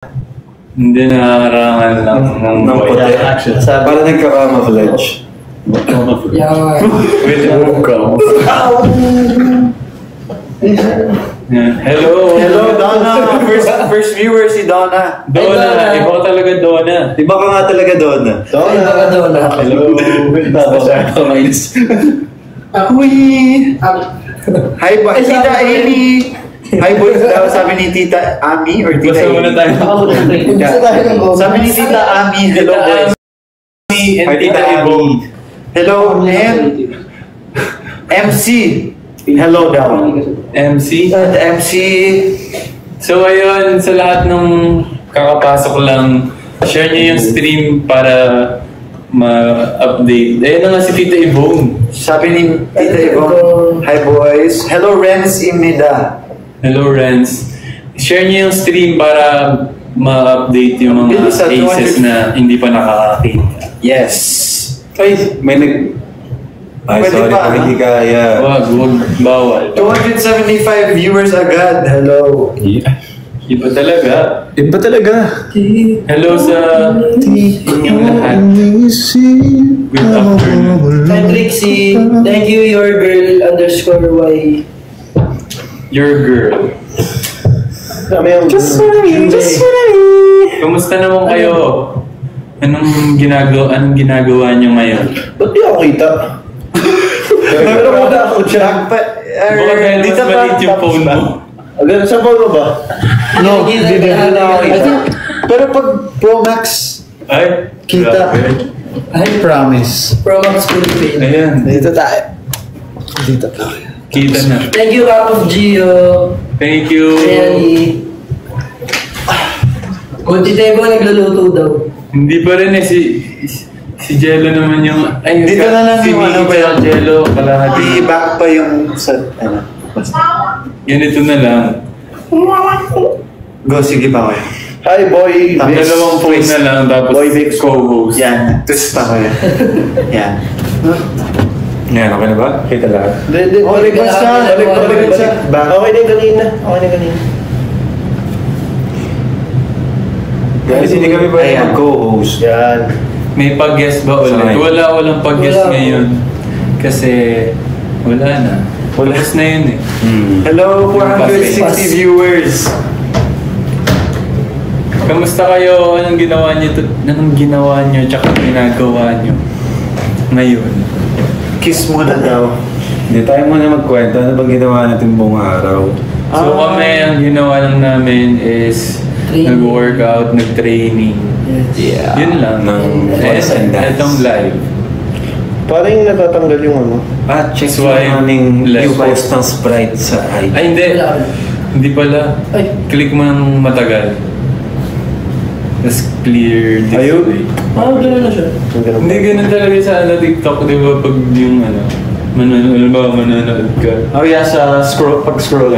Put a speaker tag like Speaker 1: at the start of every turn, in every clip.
Speaker 1: Hindi nakarangan lang ng
Speaker 2: puti. Para nagka-camouflage.
Speaker 3: Yeah.
Speaker 1: With welcome. Hello!
Speaker 2: Hello, Donna! First viewer si Donna.
Speaker 1: Donna! Iba ka talaga, Donna.
Speaker 2: Iba ka nga talaga, Donna.
Speaker 3: Donna.
Speaker 1: Hello!
Speaker 2: Tapos siya, kamainis.
Speaker 3: Uy!
Speaker 2: Hi, Tita Amy! Hi, boys. Sabi ni Tita Ami or Tita
Speaker 1: Basta
Speaker 2: Amy?
Speaker 1: muna tayo.
Speaker 2: Sabi ni Tita Ami, hello, boys.
Speaker 1: And Tita Ibo.
Speaker 2: Hello, MC. Hello daw.
Speaker 1: MC.
Speaker 2: MC.
Speaker 1: So ayun, sa lahat ng kakapasok lang, share nyo yung stream para ma-update. Ayun na nga si Tita Ibong.
Speaker 2: Sabi ni Tita Ibong, hi boys. Hello, Renz Imida.
Speaker 1: Hello, Renz. Share nyo yung stream para ma-update yung mga cases na hindi pa nakakakita.
Speaker 2: Yes.
Speaker 4: Ay, may nag... Ay,
Speaker 2: Pwede
Speaker 4: sorry,
Speaker 2: pa,
Speaker 4: hindi kaya.
Speaker 1: Wag, bawal.
Speaker 2: 275 viewers agad. Hello.
Speaker 1: Iba talaga.
Speaker 4: Iba talaga.
Speaker 1: Hello sa inyong lahat. Good afternoon.
Speaker 3: Hi Trixie, thank you your girl _y.
Speaker 1: Your girl.
Speaker 3: Just for me.
Speaker 1: Kamusta naman kayo? Anong ginagawa nyo ngayon?
Speaker 4: Ba't di ako kita?
Speaker 2: Pero muna ako dyan.
Speaker 1: Baka dahil mas maliit yung phone mo.
Speaker 4: Agad, sa phone mo ba?
Speaker 3: No, hindi na kita.
Speaker 2: Pero pag Pro Max,
Speaker 1: Ay,
Speaker 2: Kita.
Speaker 1: grabe.
Speaker 5: I promise.
Speaker 3: From Max Philippines.
Speaker 1: Ayan,
Speaker 5: Dito tayo. Dito tayo.
Speaker 1: kita na.
Speaker 3: Thank you Cup of Gio.
Speaker 1: Thank you.
Speaker 3: Really. Kunti tayo ba nagluluto daw?
Speaker 1: Hindi pa rin eh, si Jello naman yung... Ay,
Speaker 2: Dito na lang
Speaker 1: si
Speaker 2: yung ano
Speaker 1: Miki
Speaker 2: ba
Speaker 1: tsaka
Speaker 2: yun?
Speaker 1: Jello, kalahati.
Speaker 2: i-back pa yung sa, ano.
Speaker 1: Ganito na lang.
Speaker 2: Go, sige pa ko yan.
Speaker 4: Hi, boy.
Speaker 1: Dalawang phone na lang, tapos
Speaker 4: Boy Vic.
Speaker 1: co-host.
Speaker 2: Yan, twist pa ko yan. Yan.
Speaker 4: Yan, okay na ba? Kita lahat.
Speaker 3: Okay,
Speaker 4: Balik
Speaker 3: basta.
Speaker 4: balik siya. Okay na kanina. Okay na kanina. Guys, hindi kami pwede
Speaker 2: Ayan.
Speaker 4: mag-co-host. Yan.
Speaker 1: May pag-guest ba ulit?
Speaker 4: Sorry.
Speaker 1: Walang pag-guest
Speaker 3: Wala.
Speaker 1: ngayon. Kasi wala na. Tapos na yun eh.
Speaker 2: Hello,
Speaker 1: Pas.
Speaker 2: 460 viewers.
Speaker 1: Kamusta kayo? Anong ginawa nyo tsaka ginagawa nyo ngayon?
Speaker 2: Kiss muna daw.
Speaker 4: Hindi tayo muna magkwento. Ano ba ginawa natin buong araw?
Speaker 1: So kami, ang ginawa lang namin is
Speaker 3: Training.
Speaker 1: nag-workout, nag-training.
Speaker 4: Yeah.
Speaker 1: Yun lang.
Speaker 4: Ng
Speaker 1: Eh,
Speaker 4: voice and dance.
Speaker 1: itong live.
Speaker 4: Parang natatanggal yung ano. Check
Speaker 1: So, ay,
Speaker 4: yung aming
Speaker 1: left.
Speaker 4: new post ng Sprite sa IG.
Speaker 1: Ay, hindi.
Speaker 3: Wala.
Speaker 1: Hindi pala.
Speaker 3: Ay.
Speaker 1: Click mo ng matagal. Tapos clear display.
Speaker 4: Ayun.
Speaker 3: Gano'n na siya.
Speaker 1: Hindi ganun talaga sa TikTok, di ba? Pag yung manonood ka.
Speaker 2: Oh yeah, sa pag-scroll.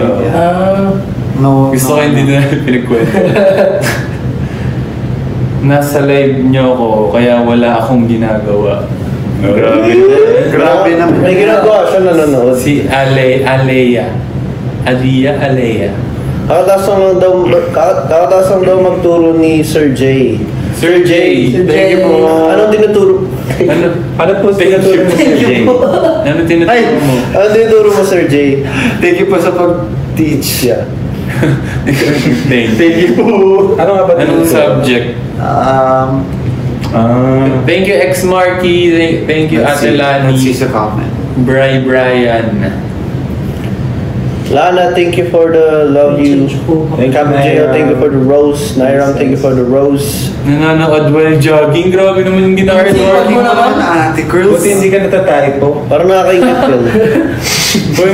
Speaker 2: No,
Speaker 1: Gusto ko hindi na pinagkwento. Nasa live nyo ako, kaya wala akong ginagawa. Grabe.
Speaker 2: Grabe naman.
Speaker 4: May ginagawa siya nanonood.
Speaker 1: Si Alea.
Speaker 4: Kakataas lang daw magturo ni Sir J.
Speaker 1: Sir J.
Speaker 2: Thank you po.
Speaker 4: Anong tinuturo? Ano po tinuturo mo Sir J?
Speaker 1: Ano tinuturo mo?
Speaker 4: Ano tinuturo mo Sir J?
Speaker 2: Thank you po sa pag-teach.
Speaker 4: Yeah.
Speaker 1: Thank you.
Speaker 2: po.
Speaker 4: Ano nga ba
Speaker 1: Anong
Speaker 4: tinuturo?
Speaker 1: subject? Thank you X Marky. Thank you Ate Lani.
Speaker 2: Let's see sa comment.
Speaker 1: Brian.
Speaker 4: Lana, thank you for the love you. Cabo Gio, thank you for the rose. Nairang, thank you for the rose.
Speaker 1: Nanonood while jogging. Grabe naman yung ginagawa
Speaker 3: Sipag mo
Speaker 1: mo.
Speaker 3: naman.
Speaker 2: Ate girls.
Speaker 4: Buti hindi ka natatypo. Parang nakakaingit yun.
Speaker 1: Boy,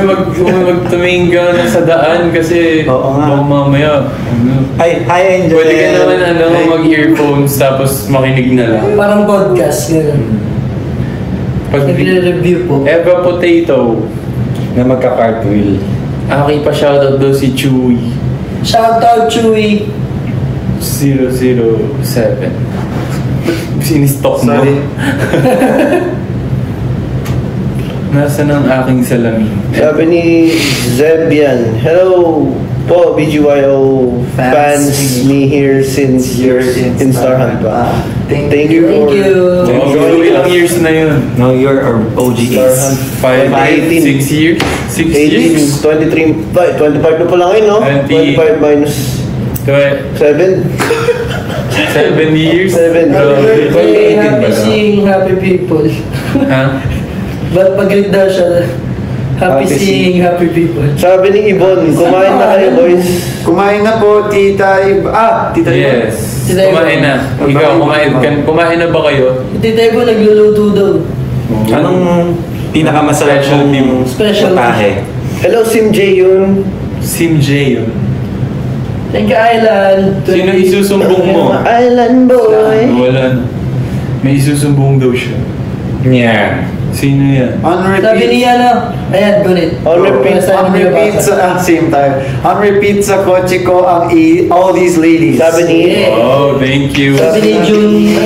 Speaker 1: magtumingin ka na sa daan kasi
Speaker 4: Oo nga.
Speaker 1: baka mamaya.
Speaker 4: Hi, Angel.
Speaker 1: Pwede ka naman mag-earphones tapos makinig na lang.
Speaker 3: Parang podcast. Gano'n.
Speaker 1: Pag
Speaker 3: Nagre-review po.
Speaker 1: Eva Potato.
Speaker 4: Na magka-cartwheel.
Speaker 1: Aki pa shoutout daw si Chewy.
Speaker 3: Shoutout Chewy.
Speaker 1: 007. Sinistok mo.
Speaker 2: Sorry.
Speaker 1: Nasaan ang aking salamin?
Speaker 4: Sabi ni Zebian, hello Po, BGYO fans, me here since
Speaker 2: Years
Speaker 4: in Star Hunt pa.
Speaker 2: Thank
Speaker 4: Thank you
Speaker 3: Thank
Speaker 4: for
Speaker 3: you.
Speaker 1: Oh, ilang years na yun?
Speaker 6: No, you're our OG
Speaker 4: Star
Speaker 6: ace.
Speaker 4: Hunt.
Speaker 1: 5,
Speaker 4: 18.
Speaker 1: 6 years? 6 years?
Speaker 4: 18, 23, 25 na po lang yun, no?
Speaker 1: 20.
Speaker 4: 25 minus 7.
Speaker 1: 7 years?
Speaker 4: 7.
Speaker 3: Happy birthday,
Speaker 6: 2018
Speaker 3: happy
Speaker 6: ba daw?
Speaker 3: seeing happy people.
Speaker 1: Ha?
Speaker 3: Ba't pag-greet daw siya? Happy
Speaker 6: Happy
Speaker 3: seeing happy people.
Speaker 4: Sabi ni Ibon, kumain na kayo, boys.
Speaker 2: Kumain na po, Tita Tita
Speaker 1: Yes.
Speaker 3: Sila yun.
Speaker 1: Kumain na. Ikaw, kumain na ba kayo?
Speaker 3: Titay po nagluluto daw.
Speaker 6: Anong pinakamasarap
Speaker 1: Specialty mo?
Speaker 6: mong
Speaker 3: Specialty.
Speaker 6: putahe?
Speaker 4: Hello, Sim J yun.
Speaker 1: Sim J yun.
Speaker 3: Thank you, Island.
Speaker 1: Sino isusumbong mo?
Speaker 4: Island boy.
Speaker 1: Wala na. May isusumbong daw siya.
Speaker 6: Yeah.
Speaker 1: Sino yan?
Speaker 2: On
Speaker 3: Sabi
Speaker 2: repeat.
Speaker 3: niya na, ayan, gunit.
Speaker 4: On repeat.
Speaker 2: On repeat same time. On repeat sa kotse ko ang all these ladies.
Speaker 4: Sabi ni
Speaker 1: Oh, thank you.
Speaker 3: Sabi ni June,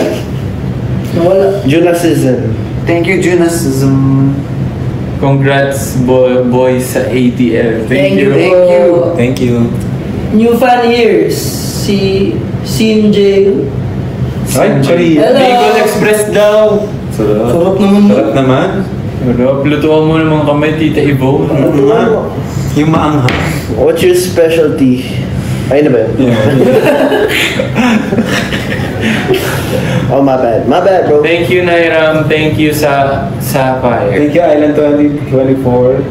Speaker 3: nawala.
Speaker 4: Junasism.
Speaker 2: Thank you, Jonas.
Speaker 1: Congrats, boys sa ATL. Thank you.
Speaker 2: Thank you.
Speaker 6: Thank you.
Speaker 3: New fan here, si Sim J.
Speaker 6: Ay, sorry.
Speaker 3: Hello.
Speaker 1: Bicol Express daw.
Speaker 6: Sarap.
Speaker 3: Sarap naman.
Speaker 6: Sarap naman.
Speaker 1: Sarap. Lutuan mo naman kami, Tita Ivo.
Speaker 6: Yung maanghang.
Speaker 4: What's your specialty? Ayun na ba yun? Oh, my bad. My bad, bro.
Speaker 1: Thank you, Nairam. Thank you sa Sapphire.
Speaker 6: Thank you, Island 2024.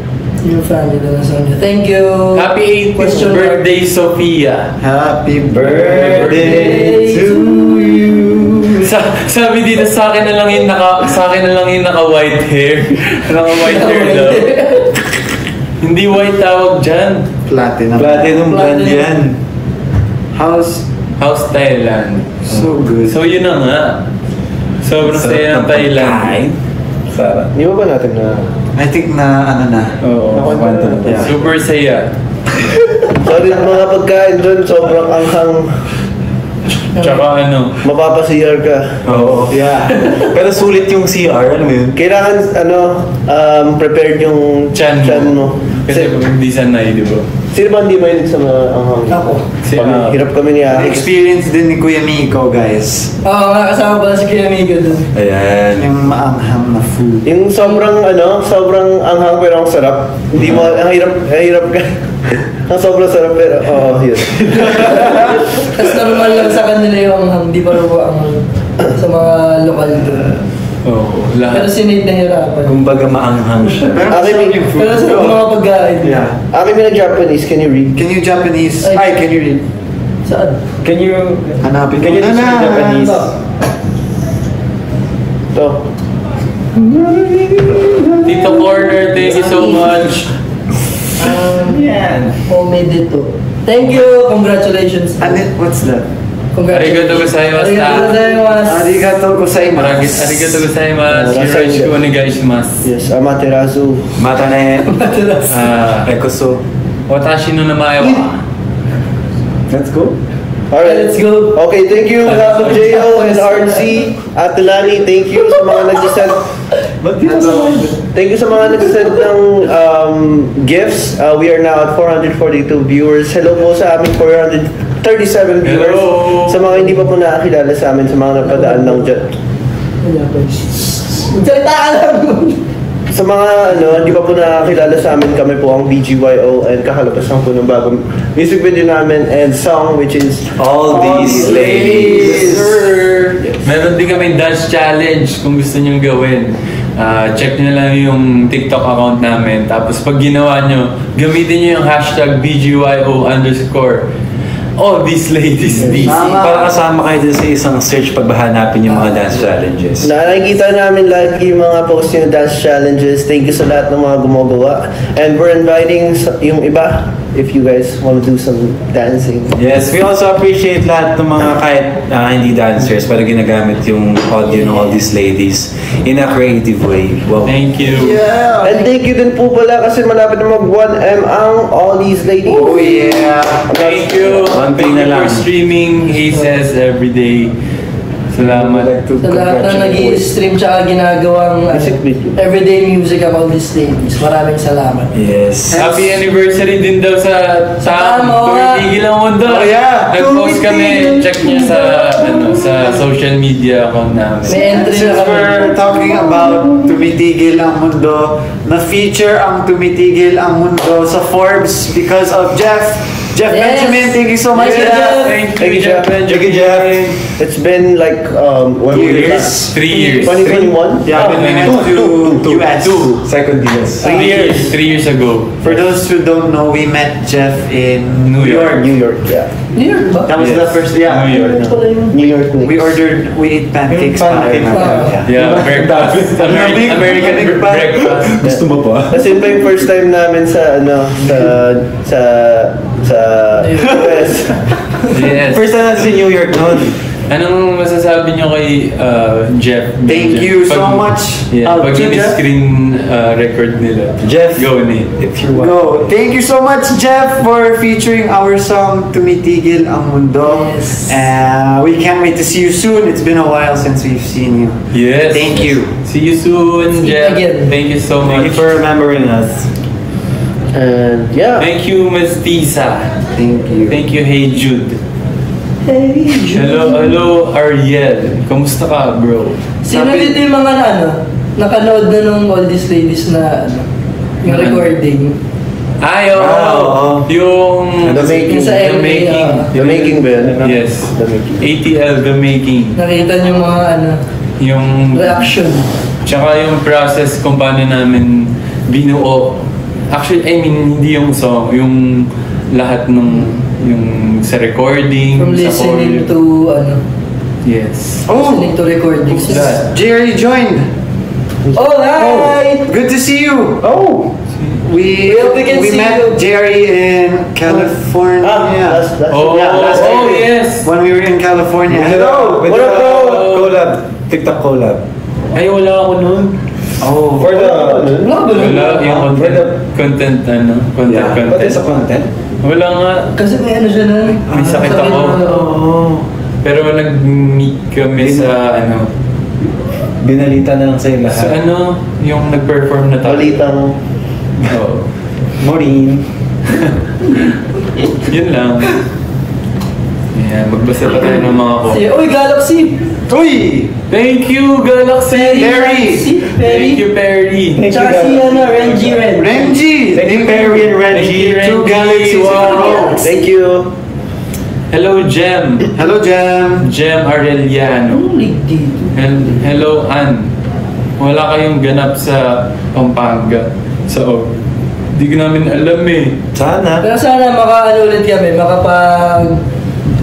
Speaker 3: New fan nila na sa kanya. Thank you.
Speaker 1: Happy 18th
Speaker 3: Question mark.
Speaker 1: birthday, Sophia.
Speaker 2: Happy
Speaker 3: birthday to
Speaker 2: you.
Speaker 1: Sabi dito sa akin na lang yung naka white hair. Naka white hair daw. Hindi white tawag dyan.
Speaker 2: Platinum.
Speaker 6: Platinum brand
Speaker 3: Platinum.
Speaker 6: yan.
Speaker 2: House.
Speaker 1: House Thailand.
Speaker 2: So good.
Speaker 1: So yun na nga. Sobrang saya ng Thailand.
Speaker 6: Sarap.
Speaker 4: Di ba ba natin na...
Speaker 2: I think na ano na.
Speaker 1: Oo.
Speaker 6: Nakwento na to.
Speaker 2: Yeah.
Speaker 1: Super saya.
Speaker 4: Sorry, mga pagkain doon, sobrang anghang.
Speaker 1: Tsaka ano.
Speaker 4: Mapapasiyar ka.
Speaker 6: Oo.
Speaker 2: Yeah.
Speaker 6: Pero sulit yung CR, alam mo yun?
Speaker 4: Kailangan, prepared yung
Speaker 1: Chan mo.
Speaker 4: mo.
Speaker 1: Kasi hindi sanay, di ba?
Speaker 4: Sino ba hindi mahilig sa mga anghang?
Speaker 3: Ako.
Speaker 1: Si,
Speaker 4: Hirap kami ni Alex.
Speaker 2: Experience din ni Kuya Miko, guys.
Speaker 3: Oo nga, kasama pala si Kuya Miguel dun.
Speaker 6: Ayan.
Speaker 2: Yung maanghang na food.
Speaker 4: Yung sobrang sobrang anghang pero ang sarap. Hindi mo, ang hirap ka. Ang sobrang sarap pero, yun.
Speaker 3: Tapos normal lang sa kanila yung hindi pa rin ang sa mga lokal dun.
Speaker 1: Oo.
Speaker 3: Pero
Speaker 1: Lahat.
Speaker 3: si Nate nahirapan.
Speaker 6: Kumbaga maanghang siya.
Speaker 2: Pero
Speaker 4: Akin
Speaker 2: masarap yung food.
Speaker 3: Pero sa mga pagkain.
Speaker 2: Yeah.
Speaker 4: Akin na Japanese, can you read?
Speaker 2: Can you Japanese?
Speaker 3: Ay.
Speaker 2: Can you read?
Speaker 3: Saan?
Speaker 6: Can you...
Speaker 2: Hanapin
Speaker 6: Can you
Speaker 2: ko
Speaker 6: teach me Japanese?
Speaker 4: To.
Speaker 1: Tito Corner, thank you so much.
Speaker 6: Yan.
Speaker 3: Homemade dito. Thank you! Congratulations.
Speaker 2: What's that?
Speaker 1: Arigato gozaimasu.
Speaker 3: Arigato gozaimasu.
Speaker 2: Arigato gozaimasu.
Speaker 1: Arigato gozaimasu. Yoroshiku onegaishimasu.
Speaker 4: Yes, Amaterasu.
Speaker 6: Mata ne. Ekoso.
Speaker 1: Watashi no namae wa.
Speaker 6: Let's go.
Speaker 4: Alright.
Speaker 3: Let's go.
Speaker 4: Okay, thank you, Rafa J.O. and RC. At Lani, thank you sa mga nag-send. Thank you sa mga nag-send ng gifts. We are now at 442 viewers. Hello po sa aming 437 viewers.
Speaker 1: Hello.
Speaker 4: Sa mga hindi pa po nakakilala sa amin, sa mga napadaan lang dyan.
Speaker 3: Magsalita ka lang.
Speaker 4: Sa mga hindi pa po nakakilala sa amin, kami po ang BGYO and kakalabas lang po ng bagong music video namin and song which is
Speaker 6: All These Ladies.
Speaker 1: Sir. Meron din kami dance challenge kung gusto nyong gawin. Check nyo lang yung TikTok account namin. Tapos pag ginawa nyo, gamitin nyo yung hashtag BGYO_. All these ladies, these.
Speaker 6: Para kasama kayo din sa isang search pag hanapin yung mga dance challenges.
Speaker 4: nakikita namin lagi yung mga post yung dance challenges. Thank you sa lahat ng mga gumagawa. And we're inviting yung iba if you guys want to do some dancing.
Speaker 6: Yes, we also appreciate lahat ng mga kahit hindi dancers pero ginagamit yung audio ng All These Ladies in a creative way. Wow.
Speaker 1: Thank you.
Speaker 2: Yeah.
Speaker 4: And thank you din po pala kasi malapit na mag 1M ang All These Ladies.
Speaker 2: Oh yeah.
Speaker 1: Thank you.
Speaker 6: One
Speaker 1: Thank
Speaker 6: thing
Speaker 1: you
Speaker 6: na lang.
Speaker 1: for streaming Aces every day. Salamat.
Speaker 3: Sa lahat na nag-i-stream tsaka ginagawang everyday music about these ladies. Maraming salamat.
Speaker 6: Yes.
Speaker 1: Happy anniversary din daw sa
Speaker 3: Tama.
Speaker 1: Tumitigil ang mundo.
Speaker 2: Oh, yeah.
Speaker 1: Nag-post kami, check niyo sa social media account namin.
Speaker 3: May entry na
Speaker 2: Since
Speaker 3: kami.
Speaker 2: we're talking about Tumitigil ang Mundo, na-feature ang Tumitigil ang Mundo sa Forbes because of Jeff. Jeff
Speaker 3: Yes.
Speaker 2: Benjamin, thank you so much,
Speaker 3: Thank you,
Speaker 2: Jeff.
Speaker 1: Thank you, Jeff.
Speaker 4: Thank you, Jeff. It's been like, what
Speaker 2: 2
Speaker 4: year?
Speaker 2: years.
Speaker 1: 3 years.
Speaker 4: 2021?
Speaker 2: Yeah, when we went to US.
Speaker 6: Second years.
Speaker 1: 3 years. 3 years ago.
Speaker 2: For those who don't know, we met Jeff in New York.
Speaker 4: New York, yeah.
Speaker 3: New York ba?
Speaker 2: That was the
Speaker 1: Yes.
Speaker 2: first, yeah.
Speaker 1: New York.
Speaker 4: New York Knicks.
Speaker 2: We ate pancakes.
Speaker 6: Pancakes.
Speaker 1: Yeah, breakfast. American breakfast.
Speaker 6: Gusto mo pa?
Speaker 4: Kasi ito yung first time namin sa, sa US.
Speaker 1: Yes.
Speaker 6: First time natin sa New York noon.
Speaker 1: Anong masasabi niyo kay Jeff?
Speaker 2: Thank you so much.
Speaker 1: Yeah, pag
Speaker 2: Jeff.
Speaker 1: in-screen record nila.
Speaker 6: Jeff,
Speaker 1: Go, Nate.
Speaker 6: if you want.
Speaker 2: Go. Thank you so much, Jeff, for featuring our song Tumitigil ang Mundo.
Speaker 3: Yes.
Speaker 2: We can't wait to see you soon. It's been a while since we've seen you.
Speaker 1: Yes.
Speaker 2: Thank you.
Speaker 1: See you soon,
Speaker 3: See you
Speaker 1: Jeff.
Speaker 3: again.
Speaker 1: Thank you so
Speaker 6: Thank
Speaker 1: much.
Speaker 6: you for remembering us.
Speaker 4: And yeah.
Speaker 1: Thank you, Ms. Tisa.
Speaker 2: Thank you.
Speaker 1: Thank you, Hey Jude. Hello, Ariel. Kamusta ka, bro?
Speaker 3: Sino dito yung mga nakanood na nung All These Ladies na yung
Speaker 1: Ano?
Speaker 3: recording?
Speaker 1: Ay, oo.
Speaker 6: Oo.
Speaker 1: Yung...
Speaker 4: The Making.
Speaker 3: Yung sa
Speaker 1: The
Speaker 3: MA,
Speaker 1: Making.
Speaker 4: The Making ba yun?
Speaker 1: Yes.
Speaker 4: The Making.
Speaker 1: ATL, The Making.
Speaker 3: Nakita niyo mga
Speaker 1: Yung...
Speaker 3: reaction.
Speaker 1: Tsaka yung process kung paano namin binuo. Actually, I mean, hindi yung song, yung lahat ng yung sa recording,
Speaker 3: From
Speaker 1: sa
Speaker 3: listening
Speaker 1: choreo.
Speaker 3: to
Speaker 1: Yes.
Speaker 3: listening to recordings.
Speaker 1: Who's that?
Speaker 2: Jerry joined.
Speaker 3: Oh, hi!
Speaker 2: Good to see you.
Speaker 4: Oh!
Speaker 2: We
Speaker 3: hope we can see
Speaker 2: met
Speaker 3: you.
Speaker 2: Jerry in California.
Speaker 4: Last
Speaker 1: Oh,
Speaker 2: last
Speaker 1: oh,
Speaker 2: Friday.
Speaker 1: yes.
Speaker 2: When we were in California.
Speaker 6: Hello!
Speaker 4: What up, bro?
Speaker 6: Collab. TikTok collab.
Speaker 1: Ay, wala ako nun.
Speaker 2: Oh.
Speaker 6: For the...
Speaker 3: Wala ba nun?
Speaker 1: Wala, yung
Speaker 6: For the...
Speaker 1: content,
Speaker 6: Yeah. Pati sa content?
Speaker 1: Wala nga.
Speaker 3: Kasi may siya na.
Speaker 1: May sakit ako. Pero nag-meet kami sa
Speaker 6: Binalita na lang sa'yo
Speaker 1: sa
Speaker 6: lahat.
Speaker 1: yung nag-perform na tayo.
Speaker 4: Balitang...
Speaker 1: Oo.
Speaker 6: Maureen.
Speaker 1: Yun lang. Yeah, magbasa pa tayo ng mga
Speaker 3: Si, Uy, Galaxy!
Speaker 2: Uy!
Speaker 1: Thank you, Galaxy!
Speaker 2: Perry.
Speaker 1: Thank you, Perry!
Speaker 3: Tsaka si Renji Ren.
Speaker 2: Renji!
Speaker 6: Thank you, Perry and
Speaker 1: Thank
Speaker 6: Reggie.
Speaker 1: you,
Speaker 2: Two
Speaker 1: Renji.
Speaker 2: galaxies in a
Speaker 1: Wow.
Speaker 2: row.
Speaker 4: Thank you.
Speaker 1: Hello, Jem.
Speaker 2: Hello, Jam.
Speaker 1: Jem Arellano.
Speaker 3: Anong league dito?
Speaker 1: Hello, Ann. Wala kayong ganap sa Pampanga. So, di ko namin alam eh.
Speaker 6: Sana.
Speaker 3: Pero sana ulit kami,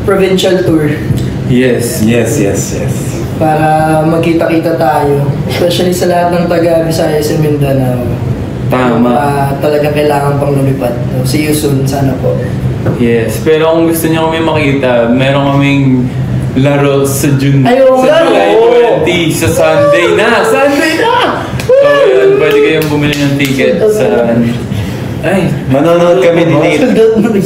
Speaker 3: provincial tour.
Speaker 1: Yes.
Speaker 6: Yes.
Speaker 3: Para magkita-kita tayo. Especially sa lahat ng taga Visayas and Mindanao.
Speaker 1: Tama.
Speaker 3: Talagang kailangan pang lumipad. So, see you soon, sana po.
Speaker 1: Yes. Pero kung gusto niyo kami makita, meron kaming laro sa June.
Speaker 3: Ayun,
Speaker 1: sa
Speaker 3: laro!
Speaker 1: July 20 sa Sunday na! Sunday na! So, yun. Pwede kayong bumili ng ticket sa... Ay,
Speaker 6: Manonood kami ni Nate.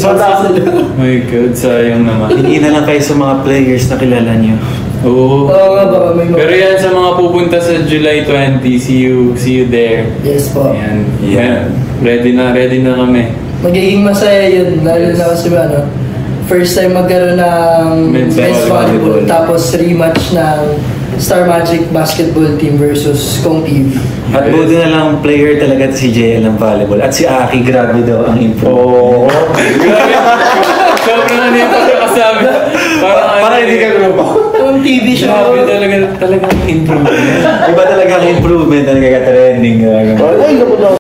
Speaker 1: oh my God, sayang naman.
Speaker 6: Hindi na lang kayo sa mga players na kilala niyo.
Speaker 1: Oo.
Speaker 3: Oo nga, baka may mga...
Speaker 1: Pero yan sa mga pupunta sa July 20, see you there.
Speaker 3: Yes po.
Speaker 1: Ayan.
Speaker 6: Yeah.
Speaker 1: Ready na kami.
Speaker 3: Magiging masaya yun. Lalo na kasi first time magkaroon ng
Speaker 1: Men's
Speaker 3: men's volleyball.
Speaker 1: volleyball.
Speaker 3: Tapos rematch ng Star Magic basketball team versus Kong TV.
Speaker 6: At buti na lang player talaga si JL ng volleyball. At si Aki, grabe daw ang improve.
Speaker 1: Sobrang ano yung pagkakasabi. Parang
Speaker 6: hindi ka grupo.
Speaker 3: Kong TV siya.
Speaker 1: Grabe talagang improvement.
Speaker 6: Iba talaga ang improvement na nagkaka-trending.
Speaker 4: Ay, naku na.